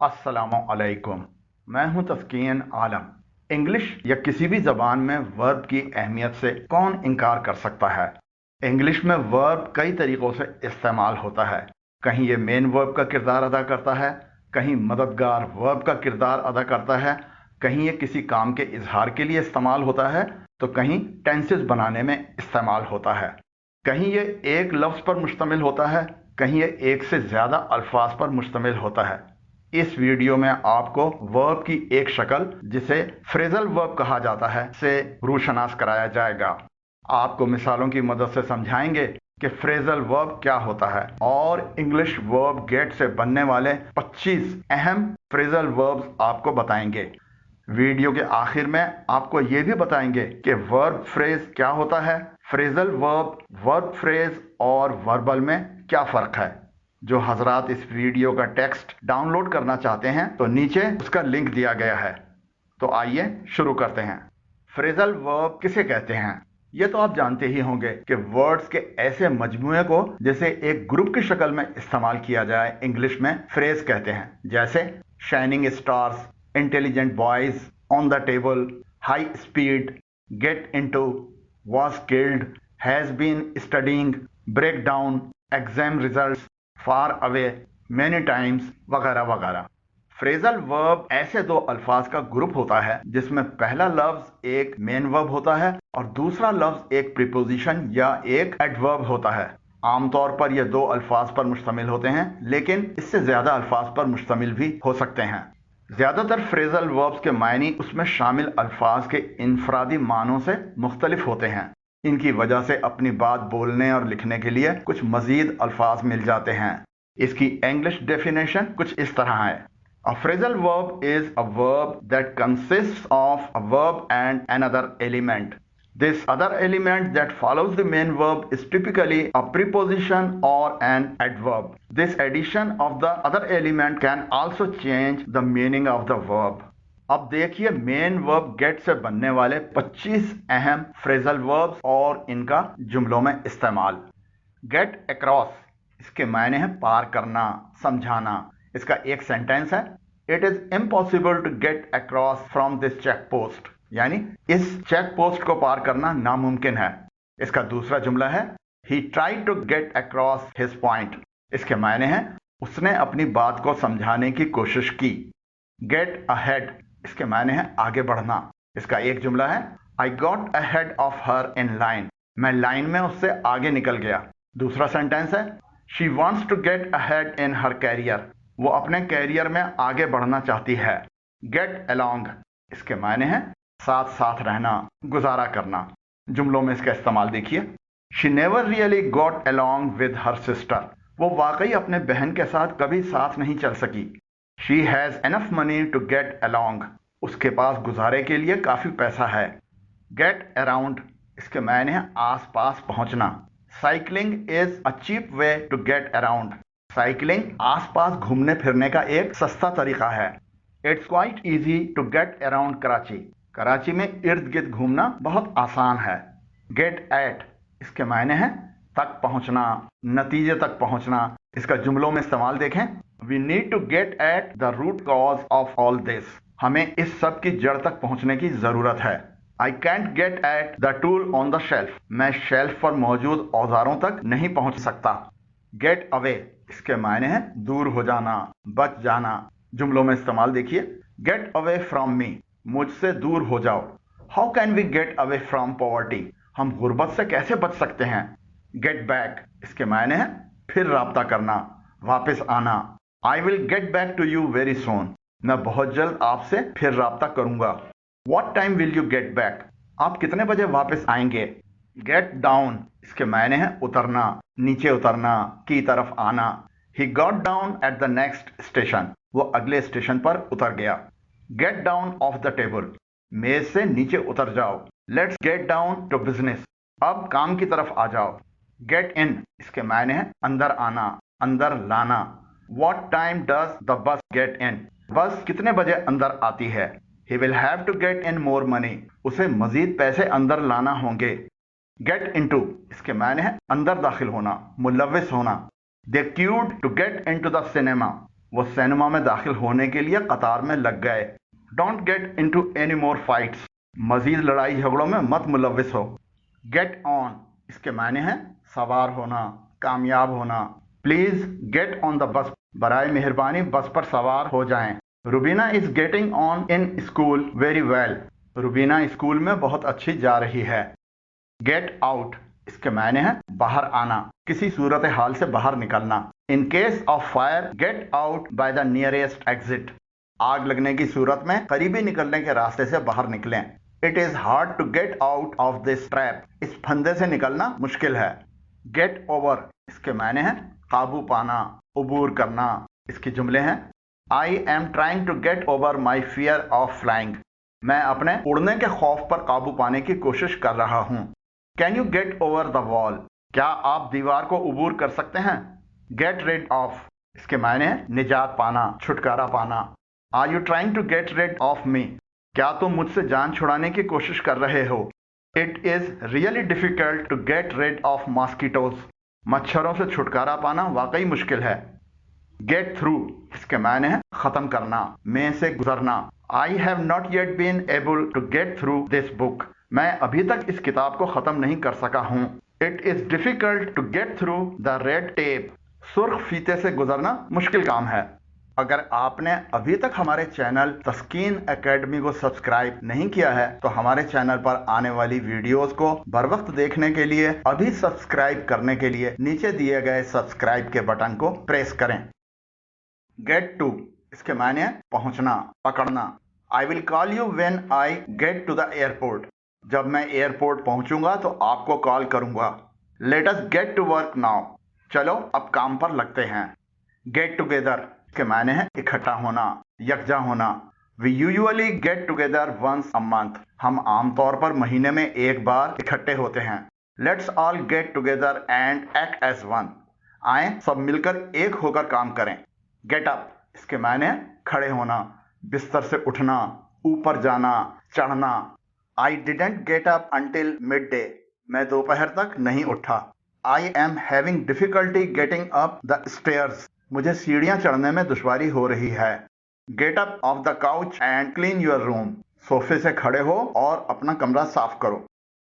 अस्सलामु अलैकुम। मैं हूं तस्कीन आलम। इंग्लिश या किसी भी जबान में वर्ब की अहमियत से कौन इनकार कर सकता है। इंग्लिश में वर्ब कई तरीकों से इस्तेमाल होता है। कहीं ये मेन वर्ब का किरदार अदा करता है, कहीं मददगार वर्ब का किरदार अदा करता है, कहीं ये किसी काम के इजहार के लिए इस्तेमाल होता है, तो कहीं टेंसेस बनाने में इस्तेमाल होता है। कहीं ये एक लफ्ज़ पर मुश्तमिल होता है, कहीं ये एक से ज़्यादा अल्फाज पर मुश्तमिल होता है। इस वीडियो में आपको वर्ब की एक शक्ल, जिसे फ्रेजल वर्ब कहा जाता है, से रूशनास कराया जाएगा। आपको मिसालों की मदद से समझाएंगे कि फ्रेजल वर्ब क्या होता है और इंग्लिश वर्ब गेट से बनने वाले 25 अहम फ्रेजल वर्ब्स आपको बताएंगे। वीडियो के आखिर में आपको ये भी बताएंगे कि वर्ब फ्रेज क्या होता है, फ्रेजल वर्ब, वर्ब फ्रेज और वर्बल में क्या फ़र्क है। जो हजरात इस वीडियो का टेक्स्ट डाउनलोड करना चाहते हैं तो नीचे उसका लिंक दिया गया है। तो आइए शुरू करते हैं। फ्रेजल वर्ब किसे कहते हैं? ये तो आप जानते ही होंगे कि वर्ड्स के ऐसे मजमूए को जिसे एक ग्रुप की शक्ल में इस्तेमाल किया जाए इंग्लिश में फ्रेज कहते हैं। जैसे shining stars, intelligent boys, on the table, high speed, get into, was killed, has been studying, break down, exam results, far away, many times वगैरह वगैरह। फ्रेजल वर्ब ऐसे दो अल्फाज का ग्रुप होता है जिसमें पहला लफ्ज एक मेन वर्ब होता है और दूसरा लफ्ज एक प्रीपोजिशन या एक एडवर्ब होता है। आमतौर पर ये दो अल्फाज पर मुश्तमिल होते हैं, लेकिन इससे ज्यादा अल्फाज पर मुश्तमिल भी हो सकते हैं। ज़्यादातर फ्रेजल वर्ब्स के मायने उसमें शामिल अल्फाज के इनफरादी मानों से मुख्तलिफ होते हैं। इनकी वजह से अपनी बात बोलने और लिखने के लिए कुछ मजीद अल्फाज मिल जाते हैं। इसकी इंग्लिश डेफिनेशन कुछ इस तरह है: अ phrasal verb is a verb that consists of a verb and another element. This other element that follows the main verb is typically a preposition or an adverb. This addition of the other element can also change the meaning of the verb. अब देखिए main verb gate से बनने वाले 25 अहम phrasal verbs और इनका जुमलों में इस्तेमाल। गेट अक्रॉस, इसके मायने हैं पार करना, समझाना। इसका एक सेंटेंस है: it is impossible to get across from this check post, यानी इस चेक पोस्ट को पार करना नामुमकिन है। इसका दूसरा जुमला है: he tried to get across his point. इसके मायने हैं उसने अपनी बात को समझाने की कोशिश की। गेट अहेड, इसके मायने हैं आगे बढ़ना। इसका एक जुमला है: I got ahead of her in line, मैं लाइन में उससे आगे निकल गया। दूसरा सेंटेंस है: she wants to get ahead in her career, वो अपने कैरियर में आगे बढ़ना चाहती है। गेट अलोंग, इसके मायने हैं साथ साथ रहना, गुजारा करना। जुमलों में इसका इस्तेमाल देखिए: she never really got along with her sister, वो वाकई अपने बहन के साथ कभी साथ नहीं चल सकी। She has enough money to get along, उसके पास गुजारे के लिए काफी पैसा है। गेट अराउंड, इसके मायने हैं आस पास पहुंचना। Cycling is a cheap way to get around, cycling आस पास घूमने फिरने का एक सस्ता तरीका है। It's quite easy to get around Karachi, Karachi में इर्द गिर्द घूमना बहुत आसान है। गेट एट, इसके मायने हैं तक पहुंचना, नतीजे तक पहुंचना। इसका जुमलों में इस्तेमाल देखें: we need to get at the root cause of all this, हमें इस सब की जड़ तक पहुंचने की जरूरत है। I can't get at the tool on the shelf, मैं शेल्फ पर मौजूद औजारों तक नहीं पहुंच सकता। गेट अवे, इसके मायने हैं दूर हो जाना, बच जाना। जुमलों में इस्तेमाल देखिए: गेट अवे फ्रॉम मी, मुझसे दूर हो जाओ। How can we get away from poverty, हम गुर्बत से कैसे बच सकते हैं। गेट बैक, इसके मायने हैं फिर राब्ता करना, वापस आना। I will get back to you very soon, मैं बहुत जल्द आपसे फिर राब्ता करूंगा। What time will you get back, आप कितने बजे वापस आएंगे। गेट डाउन, इसके मायने हैं उतरना, नीचे उतरना, की तरफ आना। He got down at the next station, वो अगले स्टेशन पर उतर गया। Get down off the table, मेज से नीचे उतर जाओ। Let's get down to business, अब काम की तरफ आ जाओ। गेट इन, इसके मायने हैं अंदर आना, अंदर लाना। What time does the bus get in, bus कितने बजे अंदर आती है। He will have to get in more money, उसे मजीद पैसे अंदर लाना होंगे। गेट इनटू, इसके मायने हैं अंदर दाखिल होना, मुलव्विस होना। They queued to get into the cinema, वो सिनेमा में दाखिल होने के लिए कतार में लग गए। Don't get into any more fights, मजीद लड़ाई झगड़ों में मत मुलविस हो। गेट ऑन, इसके मायने हैं सवार होना, कामयाब होना। Please get on the bus, बराए मेहरबानी बस पर सवार हो जाएं। Rubina is getting on in school very well, Rubina school में बहुत अच्छी जा रही है। गेट आउट, इसके मायने हैं बाहर आना, किसी सूरत हाल से बाहर निकलना। In case of fire get out by the nearest exit, आग लगने की सूरत में करीबी निकलने के रास्ते से बाहर निकलें। It is hard to get out of this trap, इस फंदे से निकलना मुश्किल है। गेट ओवर, इसके मायने हैं काबू पाना, उबूर करना। इसके जुमले हैं I am trying to get over my fear of flying, मैं अपने उड़ने के खौफ पर काबू पाने की कोशिश कर रहा हूं। Can you get over the wall, क्या आप दीवार को उबूर कर सकते हैं। गेट रिड ऑफ, इसके मायने हैं निजात पाना, छुटकारा पाना। Are you trying to get rid of me, क्या तुम मुझसे जान छुड़ाने की कोशिश कर रहे हो। It is really difficult to get rid of mosquitoes, मच्छरों से छुटकारा पाना वाकई मुश्किल है। गेट थ्रू, इसके मायने हैं खत्म करना, में से गुजरना। I have not yet been able to get through this book, मैं अभी तक इस किताब को खत्म नहीं कर सका हूं। It is difficult to get through the red tape, सुर्ख फीते से गुजरना मुश्किल काम है। अगर आपने अभी तक हमारे चैनल तस्कीन एकेडमी को सब्सक्राइब नहीं किया है तो हमारे चैनल पर आने वाली वीडियोस को बर वक्त देखने के लिए अभी सब्सक्राइब करने के लिए नीचे दिए गए सब्सक्राइब के बटन को प्रेस करें। गेट टू, इसके मायने हैं पहुंचना, पकड़ना। I will call you when I get to the airport, जब मैं एयरपोर्ट पहुंचूंगा तो आपको कॉल करूंगा। Let us get to work now, चलो अब काम पर लगते हैं। गेट टुगेदर, के मायने हैं इकट्ठा होना, यकजा होना। We usually get together once a month, हम आमतौर पर महीने में एक बार इकट्ठे होते हैं। Let's all get together and act as one, आए सब मिलकर एक होकर काम करें। गेट अप, इसके मायने हैं खड़े होना, बिस्तर से उठना, ऊपर जाना, चढ़ना। I didn't get up until mid day, मैं दोपहर तक नहीं उठा। I am having difficulty getting up the stairs, मुझे सीढ़ियां चढ़ने में दुश्वारी हो रही है। Get up of the couch and clean your room, सोफे से खड़े हो और अपना कमरा साफ करो।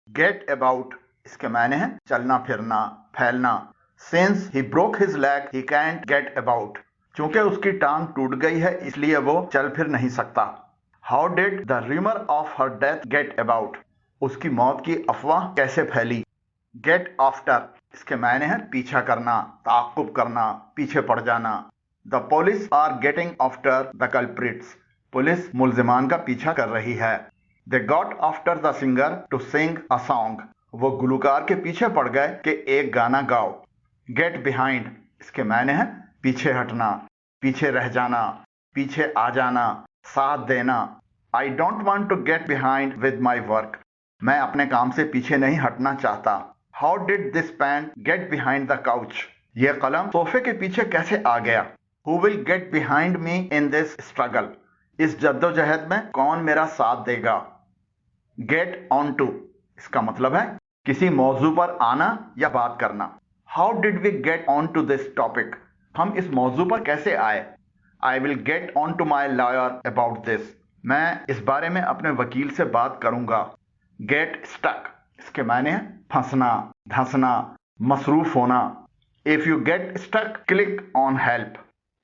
गेट अबाउट, इसके मायने हैं चलना फिरना, फैलना। Since he broke his leg he can't get about, चूंकि उसकी टांग टूट गई है इसलिए वो चल फिर नहीं सकता। How did the rumour of her death get about, उसकी मौत की अफवाह कैसे फैली। गेट आफ्टर, इसके मायने हैं पीछा करना, ताक़ुब करना, पीछे पड़ जाना। The police are getting after the culprits, police मुल्जिमान का पीछा कर रही है। They got after the singer to sing a song, वो गुलकार के पीछे पड़ गए कि एक गाना गाओ। गेट बिहाइंड, इसके मायने हैं पीछे हटना, पीछे रह जाना, पीछे आ जाना, साथ देना। I don't want to get behind with my work, मैं अपने काम से पीछे नहीं हटना चाहता। How did this pen get behind the couch, ये कलम सोफे के पीछे कैसे आ गया। Who will get behind me in this struggle, इस जद्दोजहद में कौन मेरा साथ देगा। गेट ऑन टू, इसका मतलब है किसी मौजू पर आना या बात करना। How did we get on to this topic, हम इस मौजू पर कैसे आए। I will get on to my lawyer about this, मैं इस बारे में अपने वकील से बात करूंगा। गेट स्टक, इसके मायने हैं फंसना, धंसना, मसरूफ होना। If you get stuck click on help,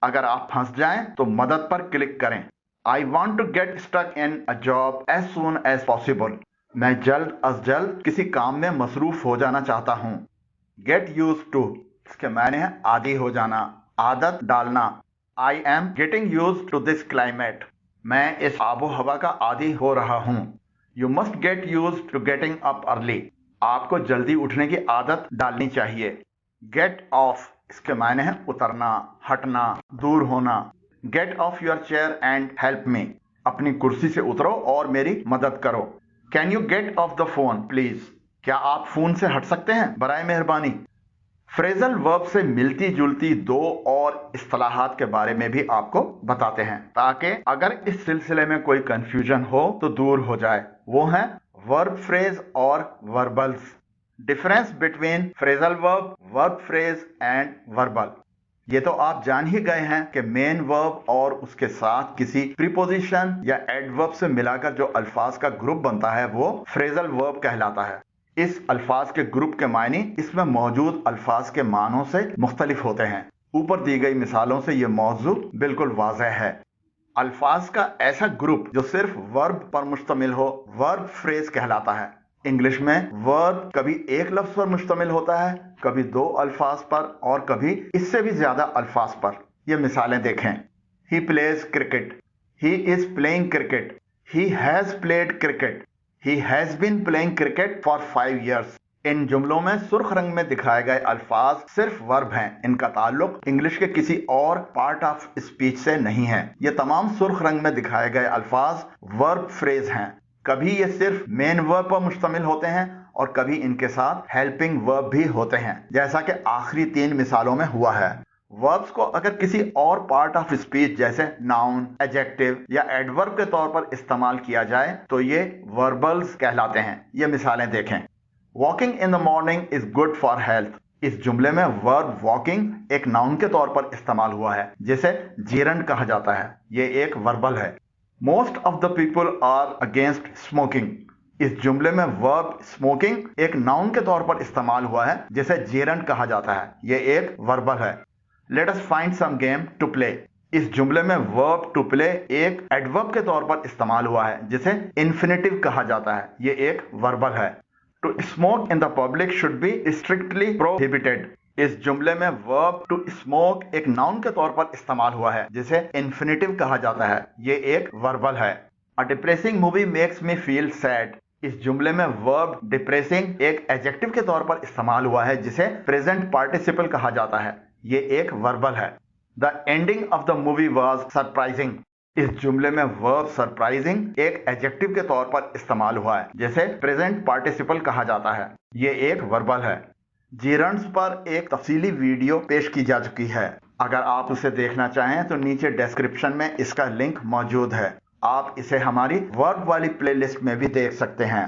अगर आप फंस जाएं तो मदद पर क्लिक करें। I want to get stuck in a job as soon as possible, मैं जल्द अज जल्द किसी काम में मसरूफ हो जाना चाहता हूं। गेट यूज टू, इसके मायने हैं आदी हो जाना, आदत डालना। I am getting used to this climate, मैं इस आबो हवा का आदी हो रहा हूं। You must get used to getting up early, आपको जल्दी उठने की आदत डालनी चाहिए। गेट ऑफ, इसके मायने हैं उतरना, हटना, दूर होना। Get off your chair and help me, अपनी कुर्सी से उतरो और मेरी मदद करो। Can you get off the phone please, क्या आप फोन से हट सकते हैं बराए मेहरबानी। फ्रेजल वर्ब से मिलती जुलती दो और इस्तिलाहात के बारे में भी आपको बताते हैं ताकि अगर इस सिलसिले में कोई कंफ्यूजन हो तो दूर हो जाए। वो हैं वर्ब फ्रेज और verbals. Difference between phrasal verb, verb phrase and verbal. ये तो आप जान ही गए हैं कि मेन वर्ब और उसके साथ किसी प्रीपोजिशन या एडवर्ब से मिलाकर जो अल्फाज का ग्रुप बनता है वो फ्रेजल वर्ब कहलाता है। इस अल्फाज के ग्रुप के मायने इसमें मौजूद अल्फाज के मानों से मुख्तलिफ होते हैं। ऊपर दी गई मिसालों से ये मौजू बिल्कुल वाज़ेह है। अल्फाज का ऐसा ग्रुप जो सिर्फ वर्ब पर मुश्तमिल हो वर्ब फ्रेज कहलाता है। इंग्लिश में वर्ब कभी एक लफ्ज पर मुश्तमिल होता है, कभी दो अल्फाज पर और कभी इससे भी ज्यादा अल्फाज पर। ये मिसालें देखें। He plays cricket, he is playing cricket, he has played cricket, he has been playing cricket for 5 years। इन जुमलों में सुर्ख रंग में दिखाए गए अल्फाज सिर्फ वर्ब हैं। इनका ताल्लुक इंग्लिश के किसी और पार्ट ऑफ स्पीच से नहीं है। ये तमाम सुर्ख रंग में दिखाए गए अल्फाज वर्ब फ्रेज हैं। कभी ये सिर्फ मेन वर्ब पर मुश्तमिल होते हैं और कभी इनके साथ हेल्पिंग वर्ब भी होते हैं, जैसा कि आखिरी 3 मिसालों में हुआ है। वर्ब्स को अगर किसी और पार्ट ऑफ स्पीच जैसे नाउन, एडजेक्टिव या एडवर्ब के तौर पर इस्तेमाल किया जाए तो ये वर्बल्स कहलाते हैं। ये मिसालें देखें। Walking in the morning is good for health. इस जुमले में वर्ब वॉकिंग एक नाउन के तौर पर इस्तेमाल हुआ है जिसे जीरंड कहा जाता है। ये एक वर्बल है। Most of the people are against smoking. इस जुमले में वर्ब स्मोकिंग एक नाउन के तौर पर इस्तेमाल हुआ है जिसे जेरंड कहा जाता है। यह एक वर्बल है। Let us find some game to play. इस जुमले में वर्ब टू प्ले एक एडवर्ब के तौर पर इस्तेमाल हुआ है जिसे इन्फिनेटिव कहा जाता है। यह एक वर्बल है। To smoke in the public should be strictly prohibited. इस जुमले में वर्ब टू स्मोक एक नाउन के तौर पर इस्तेमाल हुआ है जिसे इन्फिनेटिव कहा जाता है। ये एक वर्बल है। A depressing movie makes me feel sad. इस जुमले में वर्ब डिप्रेसिंग एक एडजेक्टिव के तौर पर इस्तेमाल हुआ है जिसे प्रेजेंट पार्टिसिपल कहा जाता है। ये एक वर्बल है। The ending of the movie was surprising. इस जुमले में वर्ब सरप्राइजिंग एक एडजेक्टिव के तौर पर इस्तेमाल हुआ है जिसे प्रेजेंट पार्टिसिपल कहा जाता है। ये एक वर्बल है। जीरंड्स पर एक तफसीली वीडियो पेश की जा चुकी है। अगर आप उसे देखना चाहें तो नीचे डिस्क्रिप्शन में इसका लिंक मौजूद है। आप इसे हमारी वर्ब वाली प्लेलिस्ट में भी देख सकते हैं।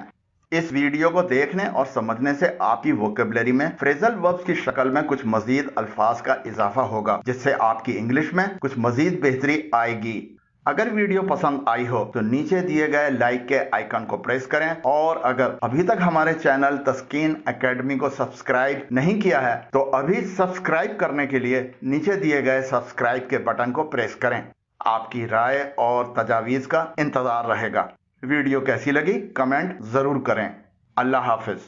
इस वीडियो को देखने और समझने से आपकी वोकेबलरी में फ्रेजल वर्ब्स की शक्ल में कुछ मजीद अल्फाज का इजाफा होगा जिससे आपकी इंग्लिश में कुछ मजीद बेहतरी आएगी। अगर वीडियो पसंद आई हो तो नीचे दिए गए लाइक के आइकन को प्रेस करें और अगर अभी तक हमारे चैनल तस्कीन एकेडमी को सब्सक्राइब नहीं किया है तो अभी सब्सक्राइब करने के लिए नीचे दिए गए सब्सक्राइब के बटन को प्रेस करें। आपकी राय और तजावीज का इंतजार रहेगा। वीडियो कैसी लगी कमेंट जरूर करें। अल्लाह हाफिज।